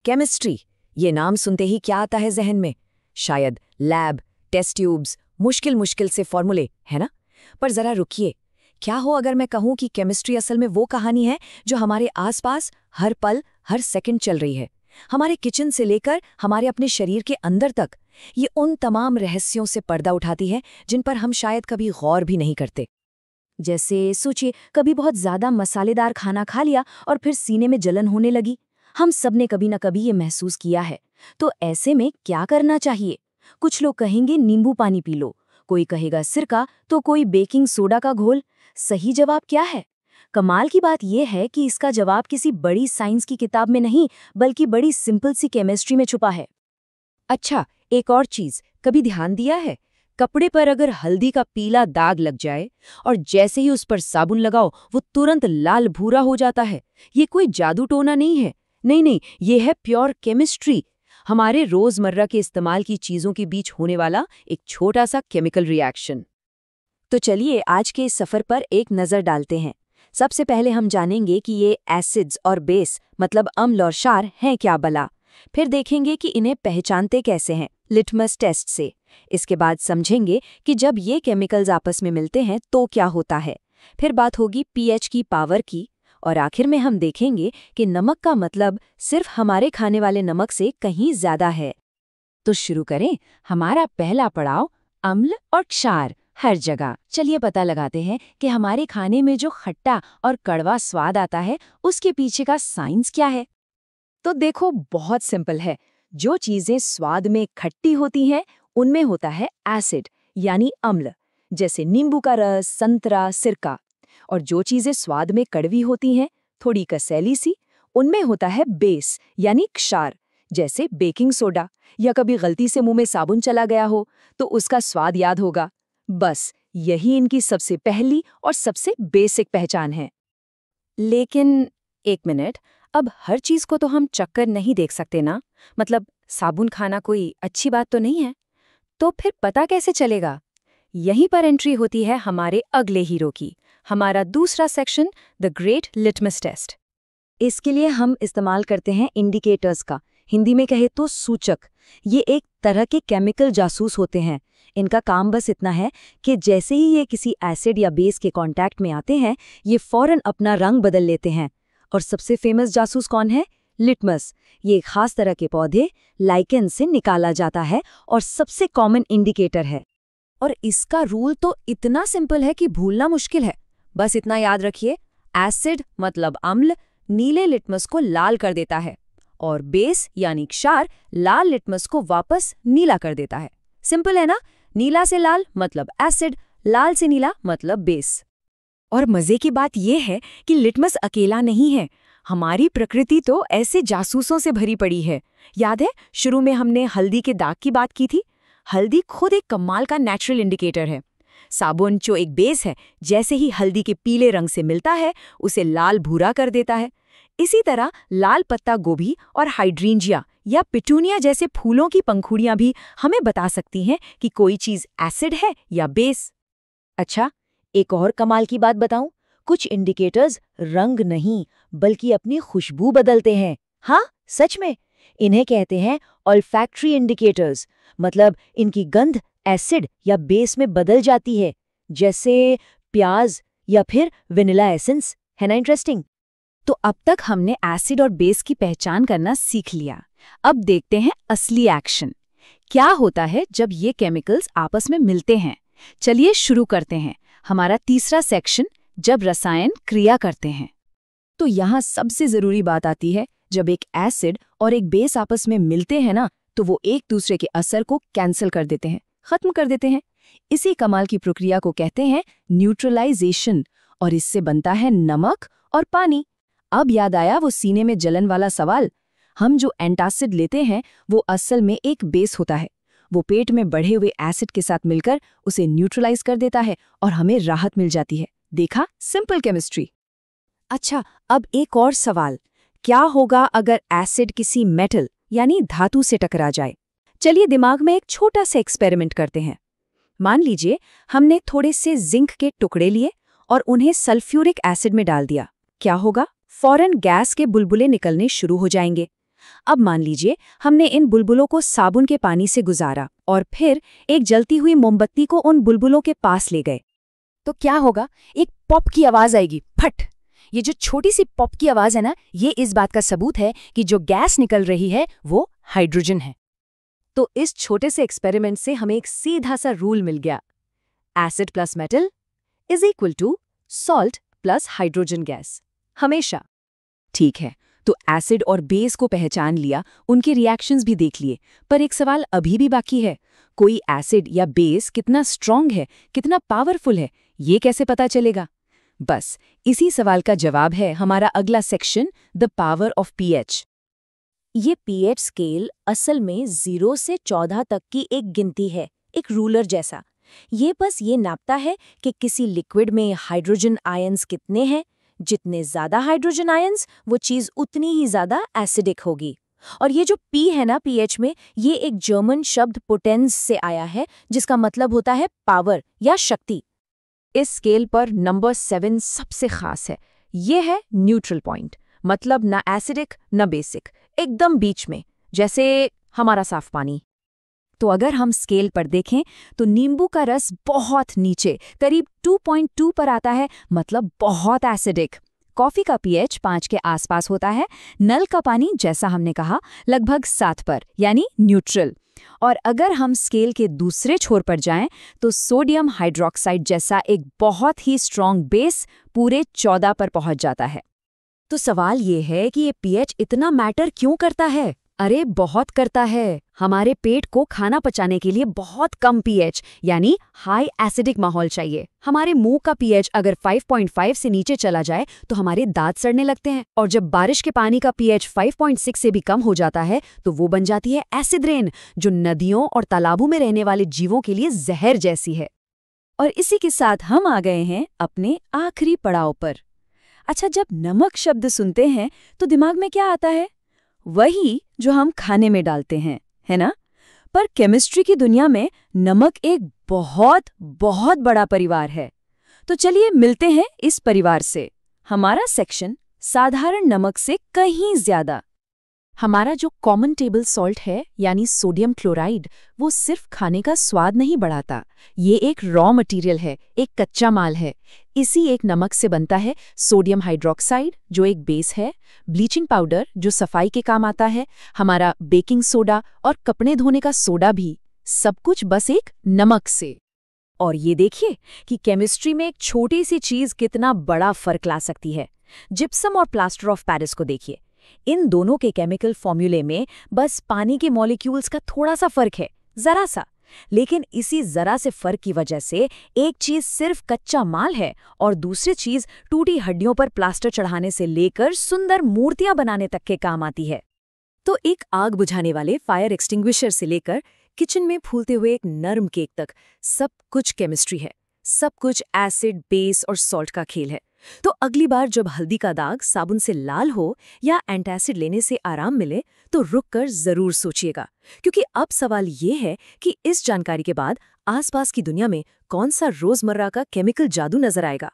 Chemistry, ये नाम सुनते ही क्या आता है जहन में? शायद लैब, टेस्ट ट्यूब्स, मुश्किल मुश्किल से फॉर्मूले, है ना? पर जरा रुकिए, क्या हो अगर मैं कहूं कि केमिस्ट्री असल में वो कहानी है जो हमारे आसपास हर पल, हर सेकंड चल रही है, हमारे किचन से लेकर हमारे अपने शरीर के अंदर तक। ये उन तमाम रहस्यों से पर्दा उठाती है जिन पर हम शायद कभी गौर भी नहीं करते। जैसे सोचिए, कभी बहुत ज्यादा मसालेदार खाना खा लिया और फिर सीने में जलन होने लगी। हम सब ने कभी न कभी ये महसूस किया है। तो ऐसे में क्या करना चाहिए? कुछ लोग कहेंगे नींबू पानी पी लो, कोई कहेगा सिरका, तो कोई बेकिंग सोडा का घोल। सही जवाब क्या है? कमाल की बात यह है कि इसका जवाब किसी बड़ी साइंस की किताब में नहीं, बल्कि बड़ी सिंपल सी केमिस्ट्री में छुपा है। अच्छा, एक और चीज कभी ध्यान दिया है? कपड़े पर अगर हल्दी का पीला दाग लग जाए और जैसे ही उस पर साबुन लगाओ वो तुरंत लाल भूरा हो जाता है। ये कोई जादू टोना नहीं है। नहीं, ये है प्योर केमिस्ट्री। हमारे रोजमर्रा के इस्तेमाल की चीजों के बीच होने वाला एक छोटा सा केमिकल रिएक्शन। तो चलिए आज के इस सफर पर एक नजर डालते हैं। सबसे पहले हम जानेंगे कि ये एसिड्स और बेस मतलब अम्ल और क्षार हैं क्या भला। फिर देखेंगे कि इन्हें पहचानते कैसे हैं, लिटमस टेस्ट से। इसके बाद समझेंगे कि जब ये केमिकल्स आपस में मिलते हैं तो क्या होता है। फिर बात होगी पीएच की पावर की, और आखिर में हम देखेंगे कि नमक का मतलब सिर्फ हमारे खाने वाले नमक से कहीं ज्यादा है। तो शुरू करें हमारा पहला पड़ाव, अम्ल और क्षार हर जगह। चलिए पता लगाते हैं कि हमारे खाने में जो खट्टा और कड़वा स्वाद आता है उसके पीछे का साइंस क्या है। तो देखो, बहुत सिंपल है। जो चीजें स्वाद में खट्टी होती हैं उनमें होता है एसिड यानी अम्ल, जैसे नींबू का रस, संतरा, सिरका। और जो चीजें स्वाद में कड़वी होती हैं, थोड़ी कसैली सी, उनमें होता है बेस यानी क्षार, जैसे बेकिंग सोडा। या कभी गलती से मुंह में साबुन चला गया हो तो उसका स्वाद याद होगा। बस यही इनकी सबसे पहली और सबसे बेसिक पहचान है। लेकिन एक मिनट, अब हर चीज को तो हम चक्कर नहीं देख सकते ना। मतलब साबुन खाना कोई अच्छी बात तो नहीं है। तो फिर पता कैसे चलेगा? यहीं पर एंट्री होती है हमारे अगले हीरो की, हमारा दूसरा section, the great litmus test. इसके लिए हम इस्तेमाल करते हैं इंडिकेटर्स का, हिंदी में कहे तो सूचक। ये एक तरह के केमिकल जासूस होते हैं। इनका काम बस इतना है कि जैसे ही ये किसी एसिड या बेस के कांटेक्ट में आते हैं, ये फौरन अपना रंग बदल लेते हैं। और सबसे फेमस जासूस कौन है? लिटमस। ये एक खास तरह के पौधे लाइकेन से निकाला जाता है और सबसे कॉमन इंडिकेटर है। और इसका रूल तो इतना सिंपल है कि भूलना मुश्किल है। बस इतना याद रखिए, एसिड मतलब अम्ल नीले लिटमस को लाल कर देता है और बेस यानी क्षार लाल लिटमस को वापस नीला कर देता है। सिंपल है ना? नीला से लाल मतलब एसिड, लाल से नीला मतलब बेस। और मजे की बात यह है कि लिटमस अकेला नहीं है। हमारी प्रकृति तो ऐसे जासूसों से भरी पड़ी है। याद है शुरू में हमने हल्दी के दाग की बात की थी? हल्दी खुद एक कमाल का नेचुरल इंडिकेटर है। साबुन जो एक बेस है, जैसे ही हल्दी के पीले रंग से मिलता है उसे लाल भूरा कर देता है। इसी तरह लाल पत्ता गोभी और हाइड्रेंजिया या पिटूनिया जैसे फूलों की पंखुड़ियां भी हमें बता सकती हैं कि कोई चीज एसिड है या बेस। अच्छा, एक और कमाल की बात बताऊं? कुछ इंडिकेटर्स रंग नहीं बल्कि अपनी खुशबू बदलते हैं। हाँ, सच में। इन्हें कहते हैं ऑल्फैक्टरी इंडिकेटर्स। मतलब इनकी गंध एसिड या बेस में बदल जाती है, जैसे प्याज या फिर वेनिला एसेंस। है ना इंटरेस्टिंग? तो अब तक हमने एसिड और बेस की पहचान करना सीख लिया। अब देखते हैं असली एक्शन। क्या होता है जब ये केमिकल्स आपस में मिलते हैं? चलिए शुरू करते हैं हमारा तीसरा सेक्शन, जब रसायन क्रिया करते हैं। तो यहाँ सबसे जरूरी बात आती है, जब एक एसिड और एक बेस आपस में मिलते हैं ना, तो वो एक दूसरे के असर को कैंसिल कर देते हैं, खत्म कर देते हैं। इसी कमाल की प्रक्रिया को कहते हैं न्यूट्रलाइजेशन, और इससे बनता है नमक और पानी। अब याद आया वो सीने में जलन वाला सवाल? हम जो एंटासिड लेते हैं वो असल में एक बेस होता है। वो पेट में बढ़े हुए एसिड के साथ मिलकर उसे न्यूट्रलाइज कर देता है और हमें राहत मिल जाती है। देखा, सिंपल केमिस्ट्री। अच्छा, अब एक और सवाल, क्या होगा अगर एसिड किसी मेटल यानी धातु से टकरा जाए? चलिए दिमाग में एक छोटा सा एक्सपेरिमेंट करते हैं। मान लीजिए हमने थोड़े से जिंक के टुकड़े लिए और उन्हें सल्फ्यूरिक एसिड में डाल दिया। क्या होगा? फौरन गैस के बुलबुले निकलने शुरू हो जाएंगे। अब मान लीजिए हमने इन बुलबुलों को साबुन के पानी से गुजारा और फिर एक जलती हुई मोमबत्ती को उन बुलबुलों के पास ले गए। तो क्या होगा? एक पॉप की आवाज आएगी, फट। ये जो छोटी सी पॉप की आवाज है ना, ये इस बात का सबूत है कि जो गैस निकल रही है वो हाइड्रोजन है। तो इस छोटे से एक्सपेरिमेंट से हमें एक सीधा सा रूल मिल गया, acid plus metal is equal to salt plus hydrogen gas, हमेशा। ठीक है, तो एसिड और बेस को पहचान लिया, उनके रिएक्शंस भी देख लिए, पर एक सवाल अभी भी बाकी है। कोई एसिड या बेस कितना स्ट्रांग है, कितना पावरफुल है, ये कैसे पता चलेगा? बस इसी सवाल का जवाब है हमारा अगला section, the power of pH. ये पीएच स्केल असल में 0 से 14 तक की एक गिनती है, एक रूलर जैसा। ये बस ये नापता है कि किसी लिक्विड में हाइड्रोजन आयंस कितने हैं। जितने ज्यादा हाइड्रोजन आयंस, वो चीज उतनी ही ज्यादा एसिडिक होगी। और ये जो पी है ना पीएच में, ये एक जर्मन शब्द पोटेंस से आया है, जिसका मतलब होता है पावर या शक्ति। इस स्केल पर नंबर 7 सबसे खास है। ये है न्यूट्रल पॉइंट, मतलब ना एसिडिक न बेसिक, एकदम बीच में, जैसे हमारा साफ पानी। तो अगर हम स्केल पर देखें तो नींबू का रस बहुत नीचे, करीब 2.2 पर आता है, मतलब बहुत एसिडिक। कॉफी का पीएच 5 के आसपास होता है। नल का पानी, जैसा हमने कहा, लगभग 7 पर, यानी न्यूट्रल। और अगर हम स्केल के दूसरे छोर पर जाएं तो सोडियम हाइड्रोक्साइड जैसा एक बहुत ही स्ट्रॉन्ग बेस पूरे 14 पर पहुंच जाता है। तो सवाल ये है कि ये पीएच इतना मैटर क्यों करता है? अरे बहुत करता है। हमारे पेट को खाना पचाने के लिए बहुत कम पीएच, यानी हाई एसिडिक माहौल चाहिए। हमारे मुंह का पीएच अगर 5.5 से नीचे चला जाए तो हमारे दांत सड़ने लगते हैं, और जब बारिश के पानी का पीएच 5.6 से भी कम हो जाता है तो वो बन जाती है एसिड रेन, जो नदियों और तालाबों में रहने वाले जीवों के लिए जहर जैसी है। और इसी के साथ हम आ गए हैं अपने आखिरी पड़ाव पर। अच्छा, जब नमक शब्द सुनते हैं तो दिमाग में क्या आता है? वही जो हम खाने में डालते हैं, है ना? पर केमिस्ट्री की दुनिया में नमक एक बहुत बहुत बड़ा परिवार है। तो चलिए मिलते हैं इस परिवार से। हमारा सेक्शन साधारण नमक से कहीं ज्यादा। हमारा जो कॉमन टेबल सॉल्ट है, यानी सोडियम क्लोराइड, वो सिर्फ खाने का स्वाद नहीं बढ़ाता। ये एक रॉ मटेरियल है, एक कच्चा माल है। इसी एक नमक से बनता है सोडियम हाइड्रोक्साइड, जो एक बेस है, ब्लीचिंग पाउडर, जो सफाई के काम आता है, हमारा बेकिंग सोडा और कपड़े धोने का सोडा भी, सब कुछ बस एक नमक से। और ये देखिए कि केमिस्ट्री में एक छोटी सी चीज कितना बड़ा फर्क ला सकती है। जिप्सम और प्लास्टर ऑफ पेरिस को देखिए। इन दोनों के केमिकल फॉर्मूले में बस पानी के मॉलिक्यूल्स का थोड़ा सा फर्क है, जरा सा। लेकिन इसी जरा से फर्क की वजह से एक चीज सिर्फ कच्चा माल है और दूसरी चीज टूटी हड्डियों पर प्लास्टर चढ़ाने से लेकर सुंदर मूर्तियां बनाने तक के काम आती है। तो एक आग बुझाने वाले फायर एक्सटिंग्विशर से लेकर किचन में फूलते हुए एक नर्म केक तक, सब कुछ केमिस्ट्री है। सब कुछ एसिड, बेस और सॉल्ट का खेल है। तो अगली बार जब हल्दी का दाग साबुन से लाल हो या एंटासिड लेने से आराम मिले, तो रुक कर जरूर सोचिएगा, क्योंकि अब सवाल ये है कि इस जानकारी के बाद आसपास की दुनिया में कौन सा रोजमर्रा का केमिकल जादू नजर आएगा।